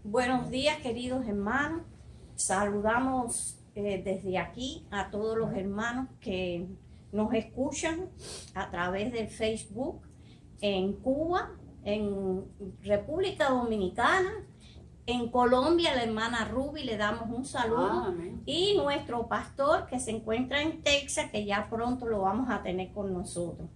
Buenos días, queridos hermanos. Saludamos desde aquí a todos los hermanos que nos escuchan a través del Facebook en Cuba, en República Dominicana, en Colombia. La hermana Ruby, le damos un saludo. Y nuestro pastor que se encuentra en Texas, que ya pronto lo vamos a tener con nosotros.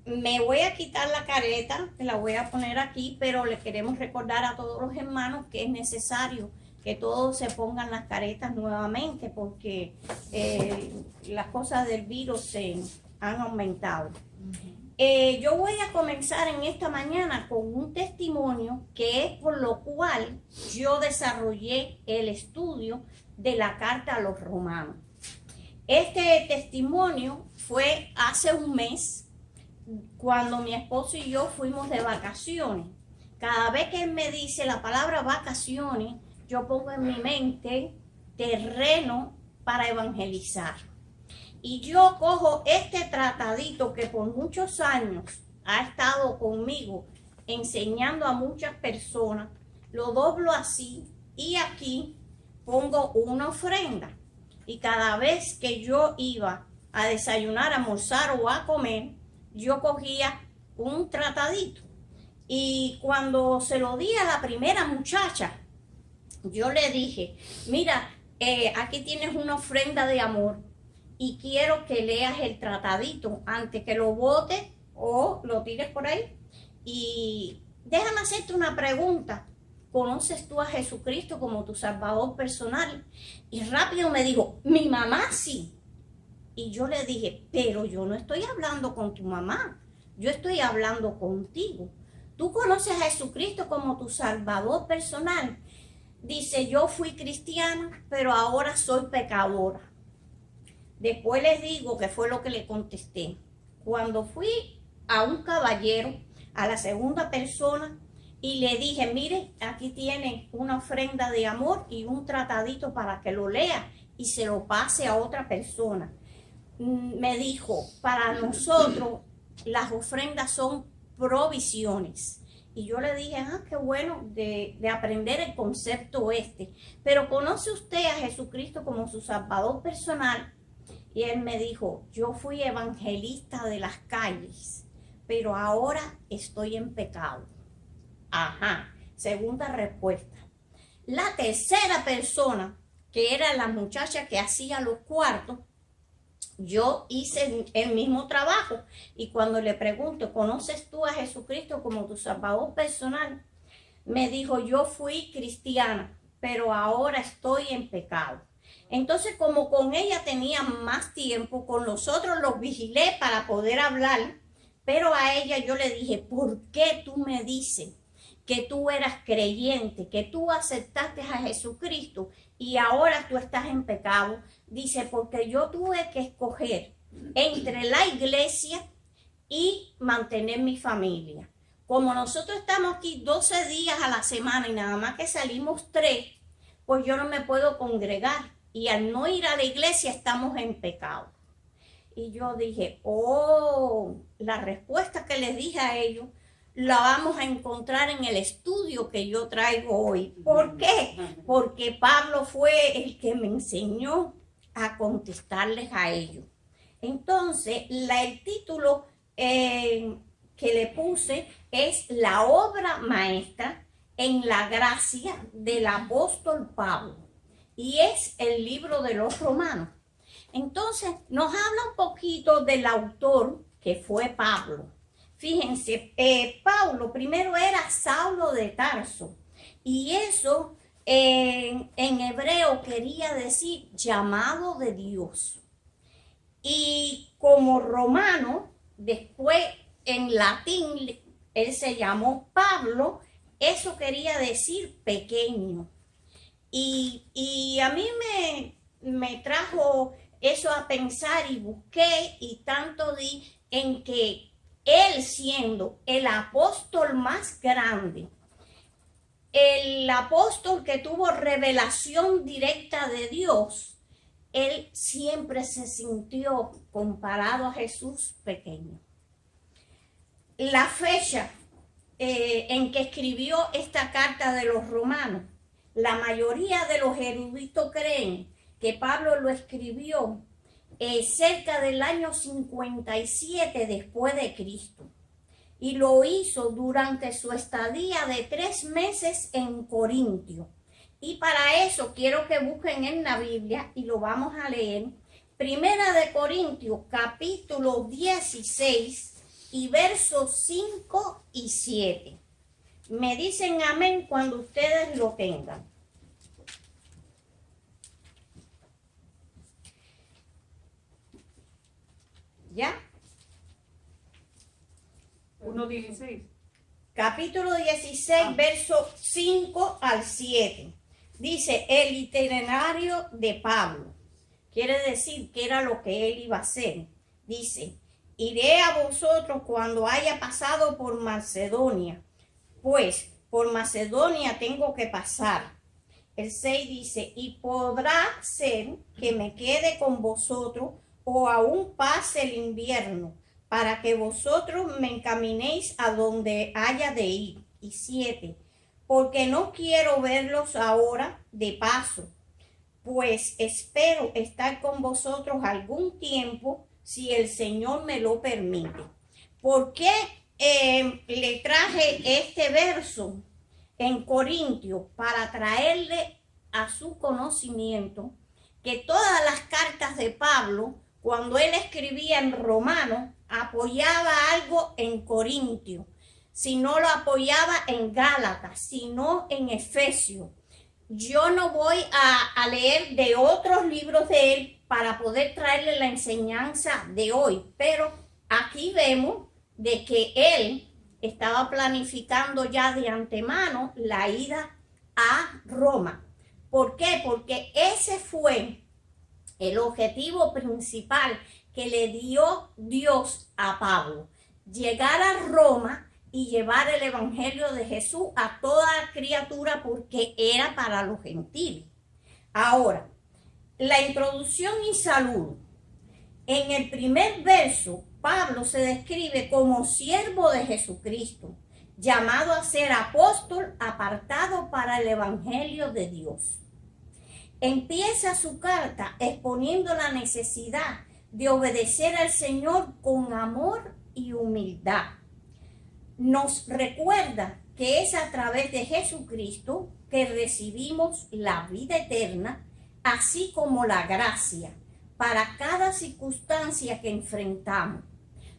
Me voy a quitar la careta, que la voy a poner aquí, pero le queremos recordar a todos los hermanos que es necesario que todos se pongan las caretas nuevamente, porque las cosas del virus se han aumentado. Yo voy a comenzar en esta mañana con un testimonio que es por lo cual yo desarrollé el estudio de la carta a los romanos. Este testimonio fue hace un mes, cuando mi esposo y yo fuimos de vacaciones. Cada vez que él me dice la palabra vacaciones, yo pongo en mi mente terreno para evangelizar. Y yo cojo este tratadito que por muchos años ha estado conmigo enseñando a muchas personas, lo doblo así y aquí pongo una ofrenda. Y cada vez que yo iba a desayunar, a almorzar o a comer, yo cogía un tratadito. Y cuando se lo di a la primera muchacha, yo le dije, mira, aquí tienes una ofrenda de amor y quiero que leas el tratadito antes que lo botes o lo tires por ahí. Y déjame hacerte una pregunta. ¿Conoces tú a Jesucristo como tu Salvador personal? Y rápido me dijo, mi mamá sí. Y yo le dije, pero yo no estoy hablando con tu mamá, yo estoy hablando contigo. ¿Tú conoces a Jesucristo como tu Salvador personal? Dice, yo fui cristiana, pero ahora soy pecadora. Después les digo que fue lo que le contesté. Cuando fui a un caballero, a la segunda persona, y le dije, mire, aquí tiene una ofrenda de amor y un tratadito para que lo lea y se lo pase a otra persona. Me dijo, para nosotros las ofrendas son provisiones. Y yo le dije, qué bueno de aprender el concepto este. Pero ¿conoce usted a Jesucristo como su Salvador personal? Y él me dijo, yo fui evangelista de las calles, pero ahora estoy en pecado. Segunda respuesta. La tercera persona, que era la muchacha que hacía los cuartos, yo hice el mismo trabajo y cuando le pregunto, ¿conoces tú a Jesucristo como tu Salvador personal? Me dijo, yo fui cristiana, pero ahora estoy en pecado. Entonces, como con ella tenía más tiempo, con los otros los vigilé para poder hablar, pero a ella yo le dije, ¿por qué tú me dices que tú eras creyente, que tú aceptaste a Jesucristo y ahora tú estás en pecado? Dice, porque yo tuve que escoger entre la iglesia y mantener mi familia. Como nosotros estamos aquí 12 días a la semana y nada más que salimos 3, pues yo no me puedo congregar. Y al no ir a la iglesia estamos en pecado. Y yo dije, la respuesta que les dije a ellos la vamos a encontrar en el estudio que yo traigo hoy. ¿Por qué? Porque Pablo fue el que me enseñó a contestarles a ellos. Entonces, el título que le puse es la obra maestra en la gracia del apóstol Pablo. Y es el libro de los Romanos. Entonces, nos habla un poquito del autor que fue Pablo. Fíjense, Pablo primero era Saulo de Tarso. Y eso en hebreo quería decir llamado de Dios. Y como romano, después en latín, él se llamó Pablo, eso quería decir pequeño. Y a mí me trajo eso a pensar y busqué y tanto di en que él siendo el apóstol más grande, el apóstol que tuvo revelación directa de Dios, él siempre se sintió comparado a Jesús pequeño. La fecha en que escribió esta carta de los romanos. La mayoría de los eruditos creen que Pablo lo escribió cerca del año 57 después de Cristo. Y lo hizo durante su estadía de 3 meses en Corintio. Y para eso quiero que busquen en la Biblia y lo vamos a leer. Primera de Corintios, capítulo 16 y versos 5 y 7. Me dicen amén cuando ustedes lo tengan. ¿Ya? 1:16. Capítulo 16, verso 5 al 7. Dice, el itinerario de Pablo. Quiere decir que era lo que él iba a hacer. Dice, iré a vosotros cuando haya pasado por Macedonia, pues por Macedonia tengo que pasar. El 6 dice, y podrá ser que me quede con vosotros o aún pase el invierno, para que vosotros me encaminéis a donde haya de ir. Y 7, porque no quiero verlos ahora de paso, pues espero estar con vosotros algún tiempo, si el Señor me lo permite. ¿Por qué le traje este verso en Corintios? Para traerle a su conocimiento que todas las cartas de Pablo, cuando él escribía en Romano, apoyaba algo en Corintio, si no lo apoyaba en Gálatas, sino en Efesios. Yo no voy a leer de otros libros de él para poder traerle la enseñanza de hoy, pero aquí vemos de que él estaba planificando ya de antemano la ida a Roma. ¿Por qué? Porque ese fue el objetivo principal que le dio Dios a Pablo, llegar a Roma y llevar el evangelio de Jesús a toda criatura, porque era para los gentiles. Ahora, la introducción y saludo. En el primer verso, Pablo se describe como siervo de Jesucristo, llamado a ser apóstol, apartado para el evangelio de Dios. Empieza su carta exponiendo la necesidad de obedecer al Señor con amor y humildad. Nos recuerda que es a través de Jesucristo que recibimos la vida eterna, así como la gracia para cada circunstancia que enfrentamos.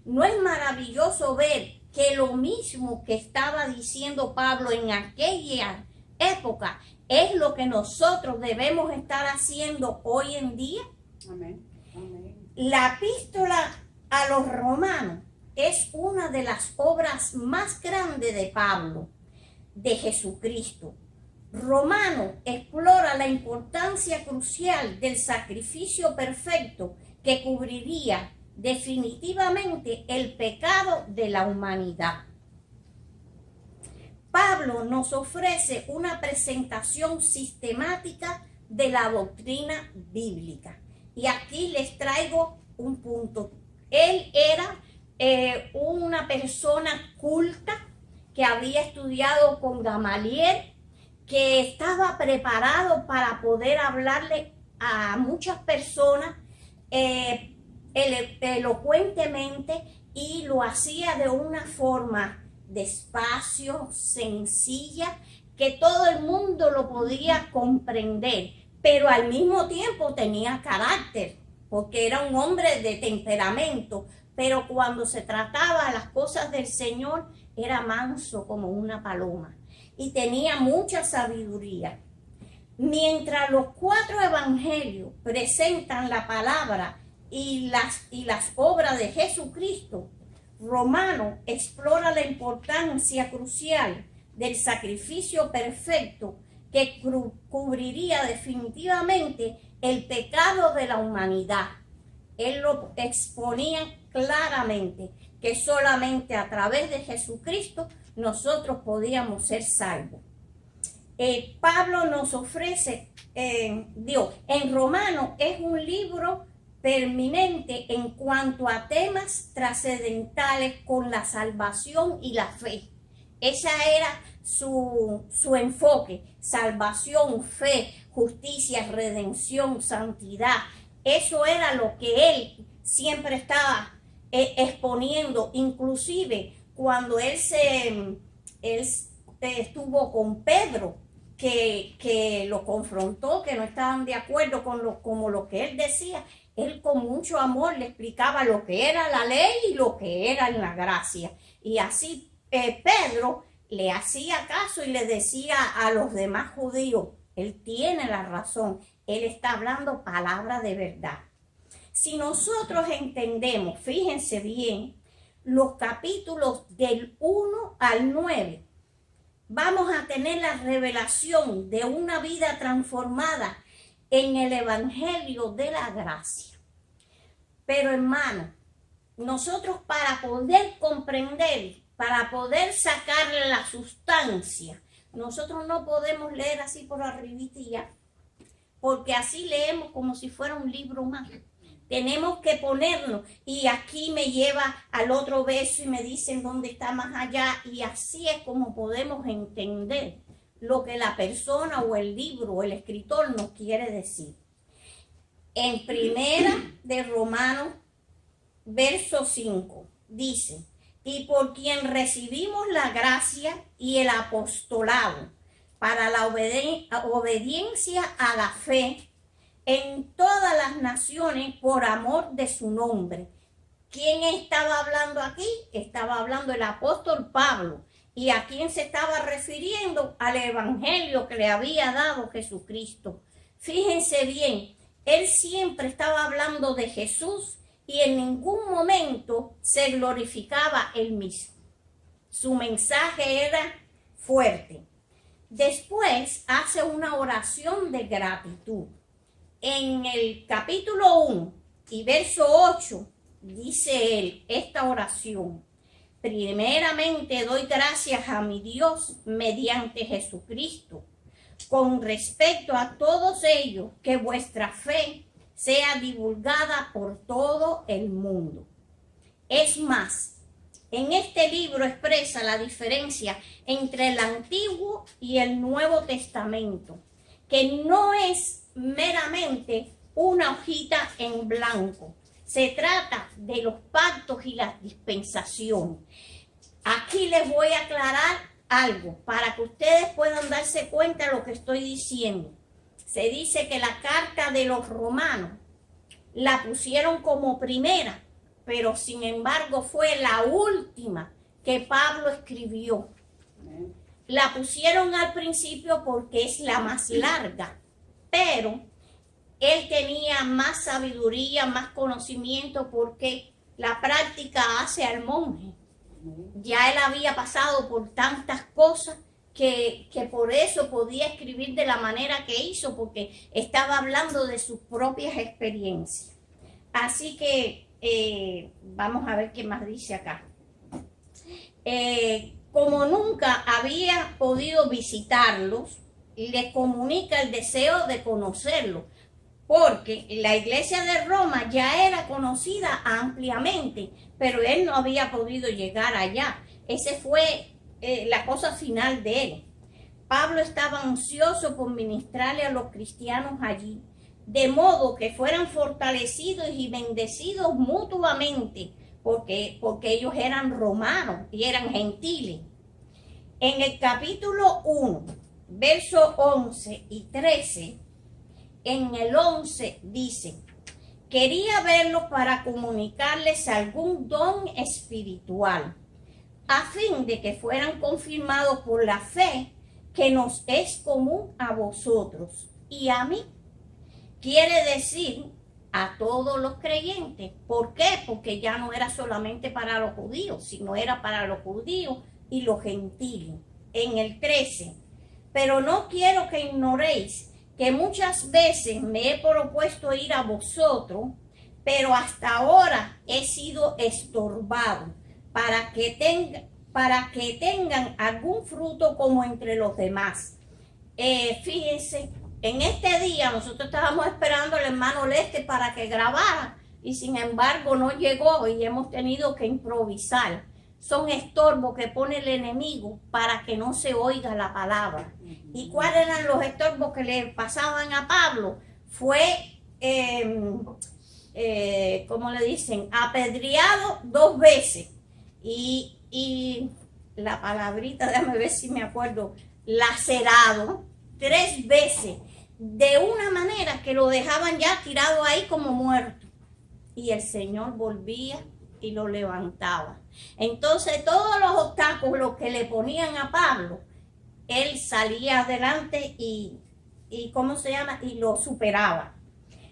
¿No es maravilloso ver que lo mismo que estaba diciendo Pablo en aquella época es lo que nosotros debemos estar haciendo hoy en día? Amén. Amén. La epístola a los romanos es una de las obras más grandes de Pablo, de Jesucristo. Romano explora la importancia crucial del sacrificio perfecto que cubriría definitivamente el pecado de la humanidad. Pablo nos ofrece una presentación sistemática de la doctrina bíblica. Y aquí les traigo un punto. Él era una persona culta que había estudiado con Gamaliel, que estaba preparado para poder hablarle a muchas personas elocuentemente, y lo hacía de una forma despacio, sencilla, que todo el mundo lo podía comprender, pero al mismo tiempo tenía carácter, porque era un hombre de temperamento, pero cuando se trataba las cosas del Señor era manso como una paloma y tenía mucha sabiduría. Mientras los 4 evangelios presentan la palabra y las obras de Jesucristo, Romano explora la importancia crucial del sacrificio perfecto que cubriría definitivamente el pecado de la humanidad. Él lo exponía claramente, que solamente a través de Jesucristo nosotros podíamos ser salvos. Pablo nos ofrece, en Romano es un libro permanente en cuanto a temas trascendentales con la salvación y la fe. Esa era su enfoque: salvación, fe, justicia, redención, santidad. Eso era lo que él siempre estaba exponiendo. Inclusive cuando él estuvo con Pedro, que lo confrontó, que no estaban de acuerdo con lo que él decía, él con mucho amor le explicaba lo que era la ley y lo que era la gracia. Y así Pedro le hacía caso y le decía a los demás judíos: él tiene la razón, él está hablando palabra de verdad. Si nosotros entendemos, fíjense bien, los capítulos del 1 al 9, vamos a tener la revelación de una vida transformada en el Evangelio de la gracia. Pero hermano, nosotros para poder comprender, para poder sacarle la sustancia, nosotros no podemos leer así por arribita y ya, porque así leemos como si fuera un libro más. Tenemos que ponernos, y aquí me lleva al otro verso y me dicen dónde está más allá, y así es como podemos entender lo que la persona o el libro o el escritor nos quiere decir. En Primera de Romanos, verso 5, dice: y por quien recibimos la gracia y el apostolado para la obediencia a la fe en todas las naciones por amor de su nombre. ¿Quién estaba hablando aquí? Estaba hablando el apóstol Pablo. ¿Y a quién se estaba refiriendo? Al evangelio que le había dado Jesucristo. Fíjense bien, él siempre estaba hablando de Jesús y en ningún momento se glorificaba él mismo. Su mensaje era fuerte. Después hace una oración de gratitud. En el capítulo 1 y verso 8 dice él esta oración: primeramente doy gracias a mi Dios mediante Jesucristo, con respecto a todos ellos, que vuestra fe sea divulgada por todo el mundo. Es más, en este libro expresa la diferencia entre el Antiguo y el Nuevo Testamento, que no es meramente una hojita en blanco. Se trata de los pactos y las dispensaciones. Aquí les voy a aclarar algo para que ustedes puedan darse cuenta de lo que estoy diciendo. Se dice que la carta de los romanos la pusieron como primera, pero sin embargo fue la última que Pablo escribió. La pusieron al principio porque es la más larga, pero él tenía más sabiduría, más conocimiento, porque la práctica hace al monje. Ya él había pasado por tantas cosas que por eso podía escribir de la manera que hizo, porque estaba hablando de sus propias experiencias. Así que vamos a ver qué más dice acá. Como nunca había podido visitarlos, les comunica el deseo de conocerlos, porque la iglesia de Roma ya era conocida ampliamente, pero él no había podido llegar allá. Ese fue la cosa final de él. Pablo estaba ansioso por ministrarle a los cristianos allí, de modo que fueran fortalecidos y bendecidos mutuamente, porque ellos eran romanos y eran gentiles. En el capítulo 1, versos 11 y 13, en el 11 dice: quería verlos para comunicarles algún don espiritual, a fin de que fueran confirmados por la fe que nos es común a vosotros y a mí. Quiere decir a todos los creyentes. ¿Por qué? Porque ya no era solamente para los judíos, sino era para los judíos y los gentiles. En el 13, pero no quiero que ignoréis que muchas veces me he propuesto ir a vosotros, pero hasta ahora he sido estorbado para que tengan algún fruto como entre los demás. Fíjense, en este día nosotros estábamos esperando al hermano Lester para que grabara y sin embargo no llegó y hemos tenido que improvisar. son estorbos que pone el enemigo para que no se oiga la palabra. ¿Y cuáles eran los estorbos que le pasaban a Pablo? Fue, ¿cómo le dicen? Apedreado 2 veces. Y la palabrita, déjame ver si me acuerdo, lacerado 3 veces. De una manera que lo dejaban ya tirado ahí como muerto. Y el Señor volvía y lo levantaba. Entonces todos los obstáculos que le ponían a Pablo, él salía adelante y ¿cómo se llama? Y lo superaba.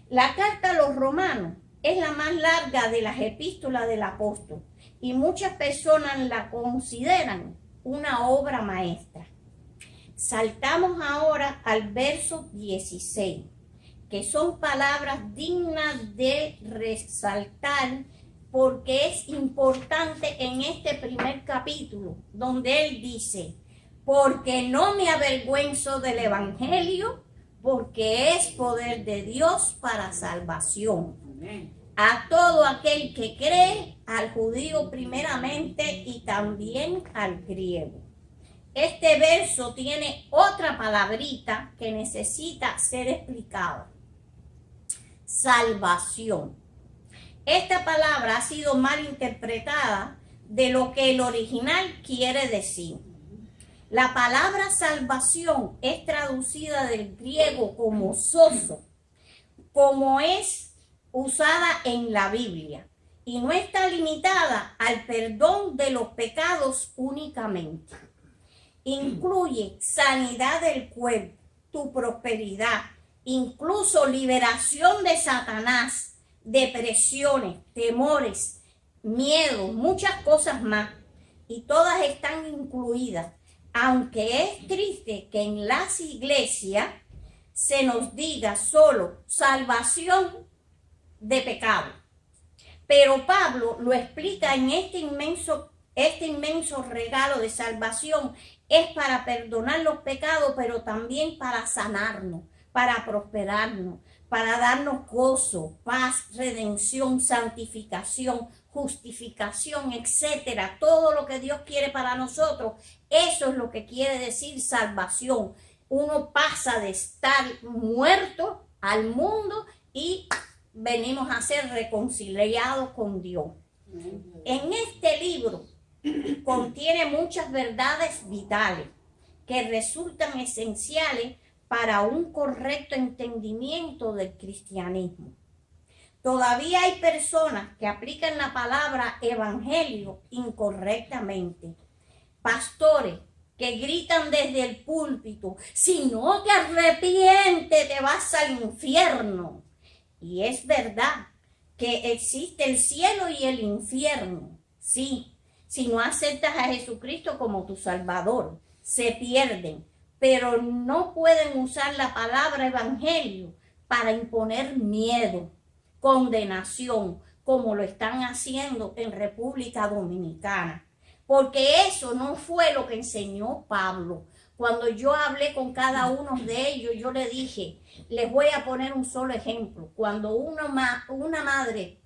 La carta a los romanos es la más larga de las epístolas del apóstol y muchas personas la consideran una obra maestra. Saltamos ahora al verso 16, que son palabras dignas de resaltar porque es importante en este primer capítulo, donde él dice, porque no me avergüenzo del evangelio, porque es poder de Dios para salvación. Amén. A todo aquel que cree, al judío primeramente y también al griego. Este verso tiene otra palabrita que necesita ser explicada. Salvación. Esta palabra ha sido mal interpretada de lo que el original quiere decir. La palabra salvación es traducida del griego como sozo, como es usada en la Biblia, y no está limitada al perdón de los pecados únicamente. Incluye sanidad del cuerpo, tu prosperidad, incluso liberación de Satanás, depresiones, temores, miedos, muchas cosas más. Y todas están incluidas. Aunque es triste que en las iglesias se nos diga solo salvación de pecado. Pero Pablo lo explica en este inmenso regalo de salvación. Es para perdonar los pecados, pero también para sanarnos, para prosperarnos, para darnos gozo, paz, redención, santificación, justificación, etcétera. Todo lo que Dios quiere para nosotros, eso es lo que quiere decir salvación. Uno pasa de estar muerto al mundo y venimos a ser reconciliados con Dios. En este libro contiene muchas verdades vitales que resultan esenciales para un correcto entendimiento del cristianismo. Todavía hay personas que aplican la palabra evangelio incorrectamente. Pastores que gritan desde el púlpito, si no te arrepientes te vas al infierno. Y es verdad que existe el cielo y el infierno. Sí, si no aceptas a Jesucristo como tu Salvador, se pierden. Pero no pueden usar la palabra evangelio para imponer miedo, condenación, como lo están haciendo en República Dominicana. Porque eso no fue lo que enseñó Pablo. Cuando yo hablé con cada uno de ellos, yo le dije, les voy a poner un solo ejemplo. Cuando una madre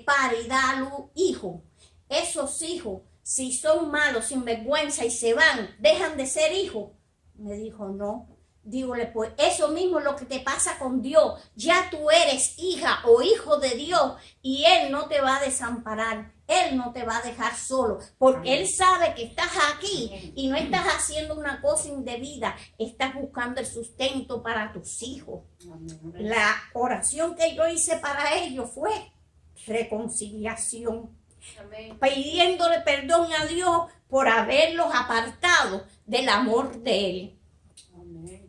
pare y da a luz hijos, esos hijos, si son malos, sin vergüenza y se van, dejan de ser hijos. Me dijo, no. Dígole, pues eso mismo es lo que te pasa con Dios. Ya tú eres hija o hijo de Dios y Él no te va a desamparar. Él no te va a dejar solo porque Él sabe que estás aquí y no estás haciendo una cosa indebida. Estás buscando el sustento para tus hijos. La oración que yo hice para ellos fue reconciliación. Pidiéndole perdón a Dios por haberlos apartado del amor de Él.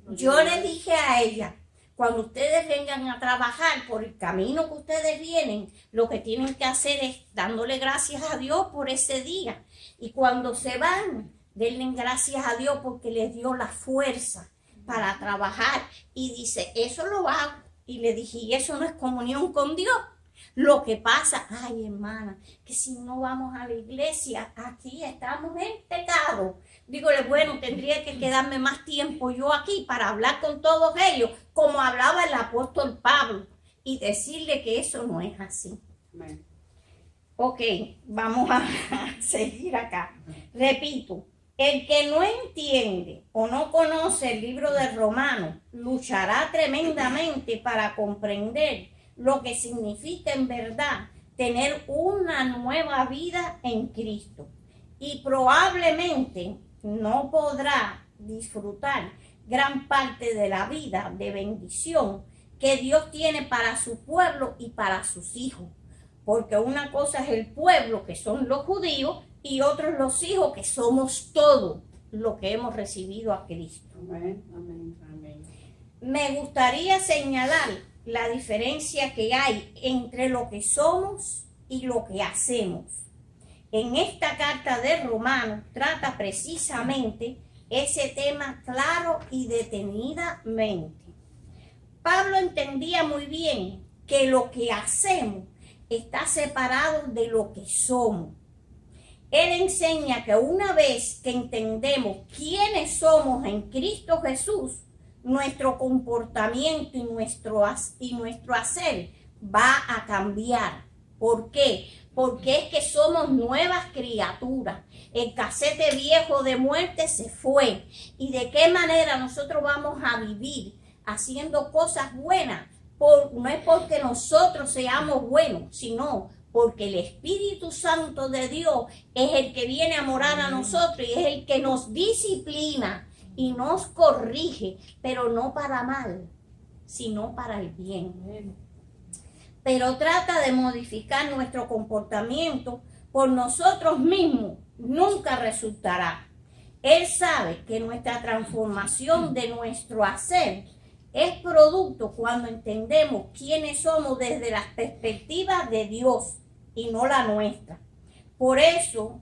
Yo le dije a ella, cuando ustedes vengan a trabajar por el camino que ustedes vienen, lo que tienen que hacer es dándole gracias a Dios por ese día. Y cuando se van, denle gracias a Dios porque les dio la fuerza para trabajar. Y dice, eso lo hago. Y le dije, ¿y eso no es comunión con Dios? Lo que pasa, ay hermana, que si no vamos a la iglesia, aquí estamos en pecado. Dígole, bueno, tendría que quedarme más tiempo yo aquí para hablar con todos ellos, como hablaba el apóstol Pablo, y decirle que eso no es así. Amén. Ok, vamos a seguir acá. Repito, el que no entiende o no conoce el libro de Romanos luchará tremendamente para comprender lo que significa en verdad tener una nueva vida en Cristo. Y probablemente no podrá disfrutar gran parte de la vida de bendición que Dios tiene para su pueblo y para sus hijos. Porque una cosa es el pueblo, que son los judíos, y otros los hijos, que somos todos los que hemos recibido a Cristo. Amén, amén, amén. Me gustaría señalar la diferencia que hay entre lo que somos y lo que hacemos. En esta carta de Romanos trata precisamente ese tema claro y detenidamente. Pablo entendía muy bien que lo que hacemos está separado de lo que somos. Él enseña que una vez que entendemos quiénes somos en Cristo Jesús, nuestro comportamiento y nuestro hacer va a cambiar. ¿Por qué? Porque es que somos nuevas criaturas. El casete viejo de muerte se fue. ¿Y de qué manera nosotros vamos a vivir haciendo cosas buenas? No es porque nosotros seamos buenos, sino porque el Espíritu Santo de Dios es el que viene a morar a nosotros y es el que nos disciplina y nos corrige, pero no para mal, sino para el bien. Pero trata de modificar nuestro comportamiento por nosotros mismos, nunca resultará. Él sabe que nuestra transformación de nuestro hacer es producto cuando entendemos quiénes somos desde la perspectiva de Dios y no la nuestra. Por eso,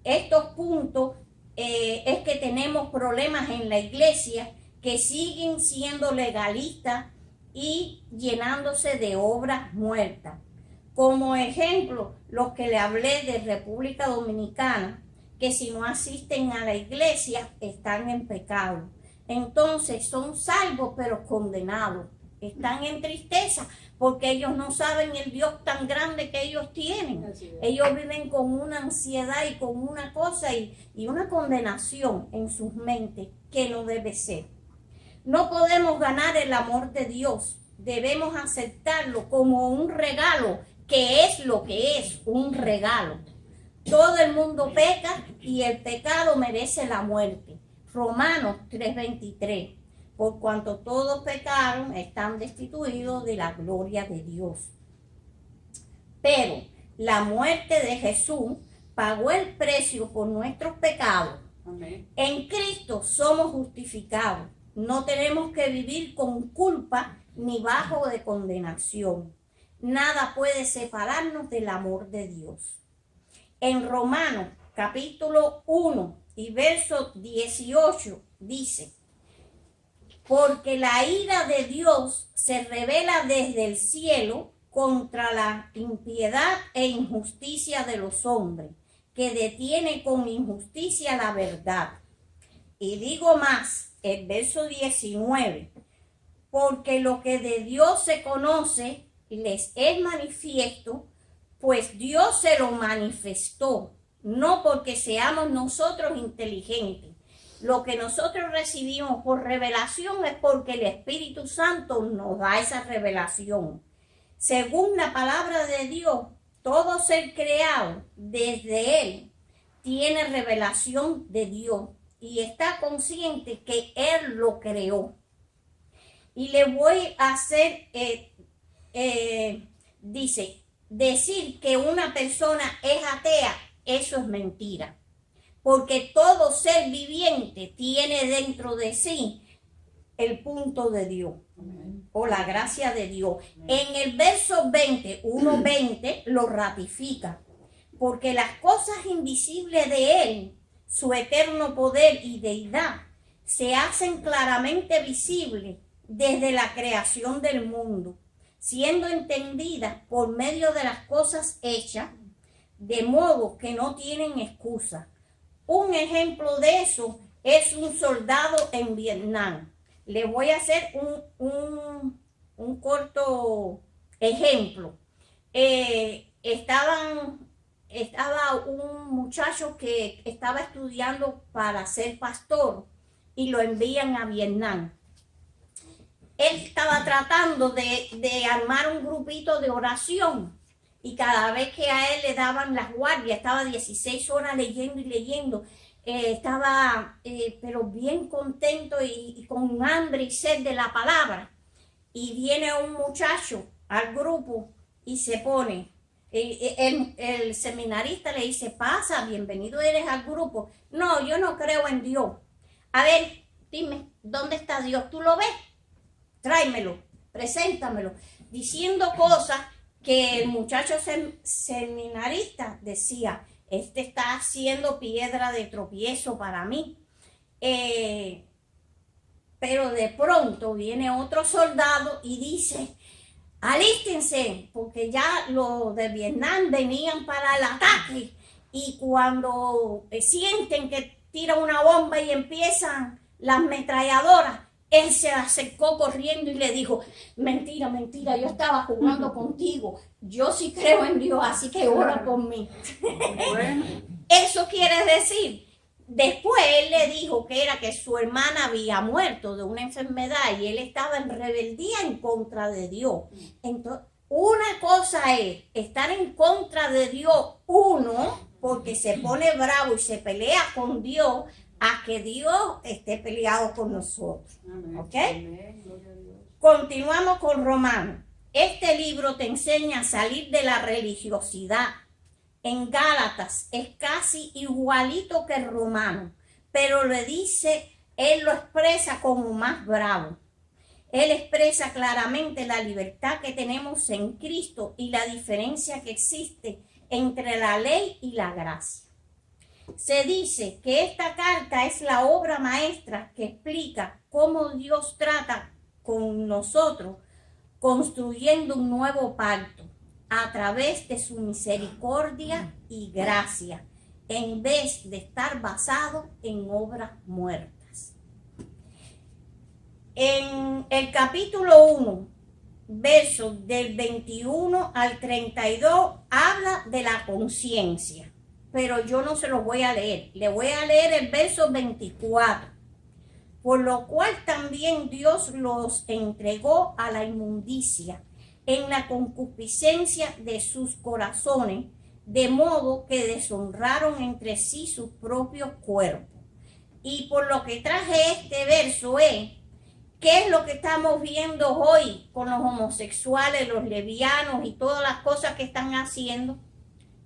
estos puntos es que tenemos problemas en la iglesia que siguen siendo legalistas y llenándose de obras muertas. Como ejemplo, los que le hablé de República Dominicana, que si no asisten a la iglesia están en pecado. Entonces son salvos pero condenados. Están en tristeza porque ellos no saben el Dios tan grande que ellos tienen. Ellos viven con una ansiedad y con una cosa y una condenación en sus mentes que no debe ser. No podemos ganar el amor de Dios. Debemos aceptarlo como un regalo, que es lo que es, un regalo. Todo el mundo peca y el pecado merece la muerte. Romanos 3:23. Por cuanto todos pecaron, están destituidos de la gloria de Dios. Pero la muerte de Jesús pagó el precio por nuestros pecados. Amén. En Cristo somos justificados. No tenemos que vivir con culpa ni bajo de condenación. Nada puede separarnos del amor de Dios. En Romanos capítulo 1 y verso 18 dice: porque la ira de Dios se revela desde el cielo contra la impiedad e injusticia de los hombres, que detiene con injusticia la verdad. Y digo más, el verso 19, porque lo que de Dios se conoce les es manifiesto, pues Dios se lo manifestó, no porque seamos nosotros inteligentes. Lo que nosotros recibimos por revelación es porque el Espíritu Santo nos da esa revelación. Según la palabra de Dios, todo ser creado desde Él tiene revelación de Dios y está consciente que Él lo creó. Y le voy a hacer, dice, decir que una persona es atea, eso es mentira. Porque todo ser viviente tiene dentro de sí el punto de Dios. Amén. O la gracia de Dios. Amén. En el verso 1:20 lo ratifica. Porque las cosas invisibles de Él, su eterno poder y deidad, se hacen claramente visibles desde la creación del mundo, siendo entendidas por medio de las cosas hechas, de modo que no tienen excusa. Un ejemplo de eso es un soldado en Vietnam. Le voy a hacer un corto ejemplo. Estaban estaba un muchacho que estaba estudiando para ser pastor y lo envían a Vietnam. Él estaba tratando de armar un grupito de oración y cada vez que a él le daban las guardias, estaba 16 horas leyendo y leyendo, estaba pero bien contento y con hambre y sed de la palabra. Y viene un muchacho al grupo y se pone, el seminarista le dice, pasa, bienvenido eres al grupo. No, yo no creo en Dios. A ver, dime, ¿dónde está Dios? ¿Tú lo ves? Tráemelo, preséntamelo. Diciendo cosas que el muchacho seminarista decía, este está haciendo piedra de tropiezo para mí. Pero de pronto viene otro soldado y dice, alístense, porque ya los de Vietnam venían para el ataque. Y cuando sienten que tira una bomba y empiezan las ametralladoras, él se acercó corriendo y le dijo, mentira, mentira, yo estaba jugando contigo. Yo sí creo en Dios, así que ora por mí. Bueno, Eso quiere decir, después él le dijo que era que su hermana había muerto de una enfermedad y él estaba en rebeldía en contra de Dios. Entonces, una cosa es estar en contra de Dios, porque se pone bravo y se pelea con Dios, a que Dios esté peleado con nosotros. amén. ¿Ok? Amén, gloria a Dios. Continuamos con Romanos. Este libro te enseña a salir de la religiosidad. En Gálatas es casi igualito que el Romano, pero le dice, él lo expresa como más bravo. Él expresa claramente la libertad que tenemos en Cristo y la diferencia que existe entre la ley y la gracia. Se dice que esta carta es la obra maestra que explica cómo Dios trata con nosotros, construyendo un nuevo pacto a través de su misericordia y gracia, en vez de estar basado en obras muertas. En el capítulo 1, versos del 21 al 32, habla de la conciencia. Pero yo no se los voy a leer. Le voy a leer el verso 24. Por lo cual también Dios los entregó a la inmundicia en la concupiscencia de sus corazones, de modo que deshonraron entre sí sus propios cuerpos. Y por lo que traje este verso es, ¿qué es lo que estamos viendo hoy con los homosexuales, los lesbianos y todas las cosas que están haciendo?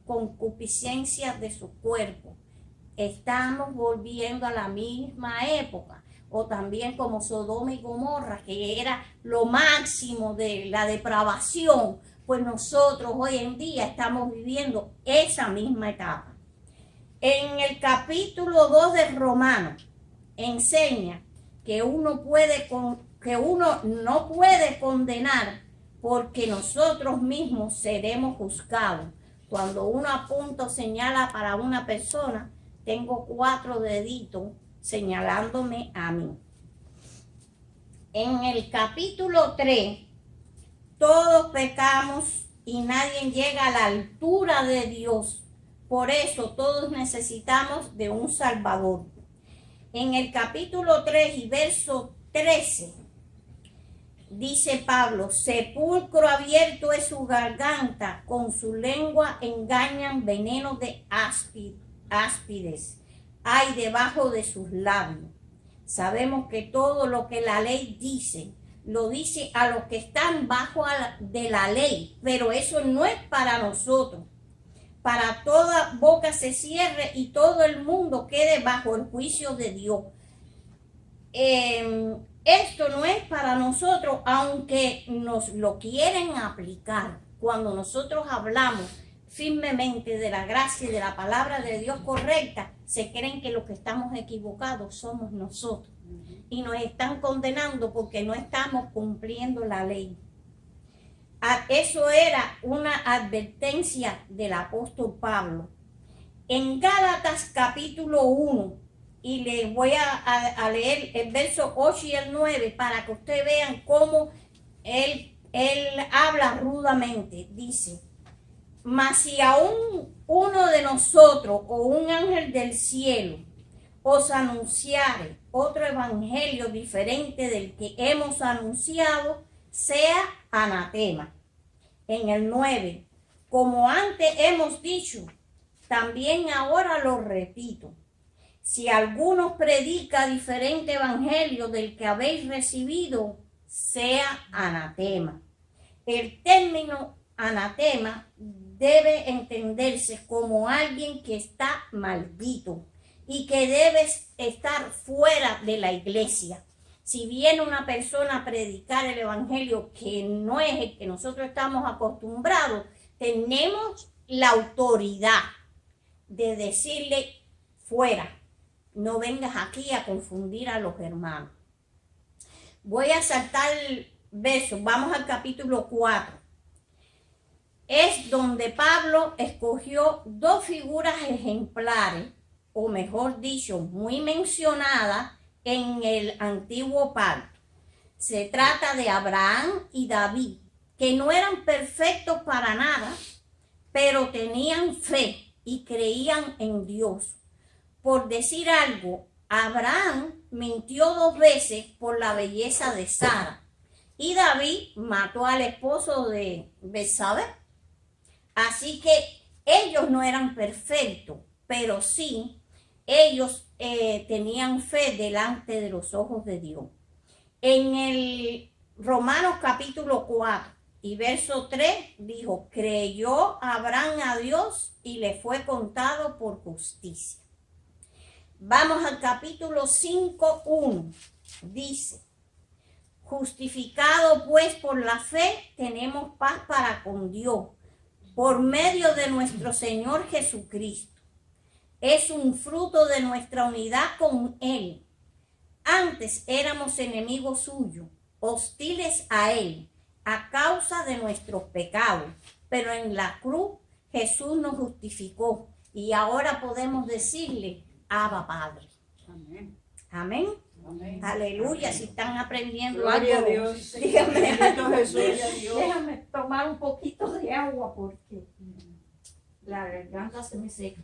Concupiscencia de su cuerpo. Estamos volviendo a la misma época, o también como Sodoma y Gomorra, que era lo máximo de la depravación, pues nosotros hoy en día estamos viviendo esa misma etapa. En el capítulo 2 de Romanos enseña que uno no puede condenar porque nosotros mismos seremos juzgados. Cuando uno apunta o señala para una persona, tengo 4 deditos señalándome a mí. En el capítulo 3, todos pecamos y nadie llega a la altura de Dios. Por eso todos necesitamos de un Salvador. En el capítulo 3 y verso 13, dice Pablo, sepulcro abierto es su garganta, con su lengua engañan veneno de áspides, hay debajo de sus labios. Sabemos que todo lo que la ley dice, lo dice a los que están bajo de la ley, pero eso no es para nosotros. Para toda boca se cierre y todo el mundo quede bajo el juicio de Dios. Esto no es para nosotros, aunque nos lo quieren aplicar. Cuando nosotros hablamos firmemente de la gracia y de la palabra de Dios correcta, se creen que los que estamos equivocados somos nosotros. Y nos están condenando porque no estamos cumpliendo la ley. Eso era una advertencia del apóstol Pablo. En Gálatas capítulo 1, y les voy a leer el verso 8 y el 9 para que ustedes vean cómo él habla rudamente. Dice, mas si aún uno de nosotros o un ángel del cielo os anunciare otro evangelio diferente del que hemos anunciado, sea anatema. En el 9, como antes hemos dicho, también ahora lo repito. Si alguno predica diferente evangelio del que habéis recibido, sea anatema. El término anatema debe entenderse como alguien que está maldito y que debe estar fuera de la iglesia. Si viene una persona a predicar el evangelio que no es el que nosotros estamos acostumbrados, tenemos la autoridad de decirle fuera, no vengas aquí a confundir a los hermanos. Voy a saltar el verso, vamos al capítulo 4. Es donde Pablo escogió dos figuras ejemplares, o mejor dicho, muy mencionadas en el antiguo pacto. Se trata de Abraham y David, que no eran perfectos para nada, pero tenían fe y creían en Dios. Por decir algo, Abraham mintió 2 veces por la belleza de Sara y David mató al esposo de Betsabé. Así que ellos no eran perfectos, pero sí ellos tenían fe delante de los ojos de Dios. En el Romanos capítulo 4 y verso 3 dijo, creyó Abraham a Dios y le fue contado por justicia. Vamos al capítulo 5:1. Dice, justificado pues por la fe, tenemos paz para con Dios, por medio de nuestro Señor Jesucristo. Es un fruto de nuestra unidad con Él. Antes éramos enemigos suyos, hostiles a Él, a causa de nuestros pecados. Pero en la cruz Jesús nos justificó y ahora podemos decirle, Abba Padre. Amén. Amén. Amén. Aleluya. Si están aprendiendo Gloria algo, a Dios. díganme Bendito algo. Jesús. Gloria a Dios. Déjame tomar un poquito de agua porque la garganta se me seca.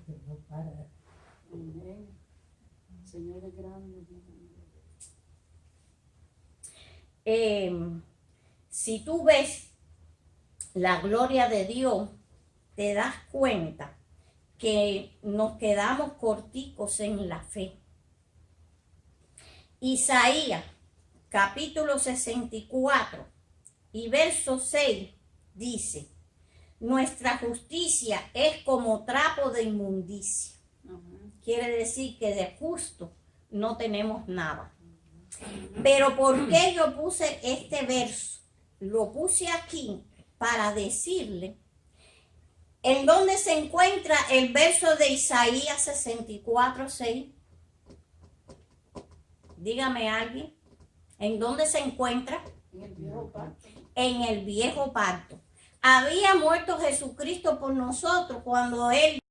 Amén. Señor es grande. Si tú ves la gloria de Dios, te das cuenta que nos quedamos corticos en la fe. Isaías, capítulo 64 y verso 6 dice, nuestra justicia es como trapo de inmundicia. Quiere decir que de justo no tenemos nada. Pero ¿por qué yo puse este verso? Lo puse aquí para decirle en dónde se encuentra el verso de Isaías 64:6. Dígame alguien, ¿en dónde se encuentra? En el viejo pacto. En el viejo pacto. Había muerto Jesucristo por nosotros cuando Él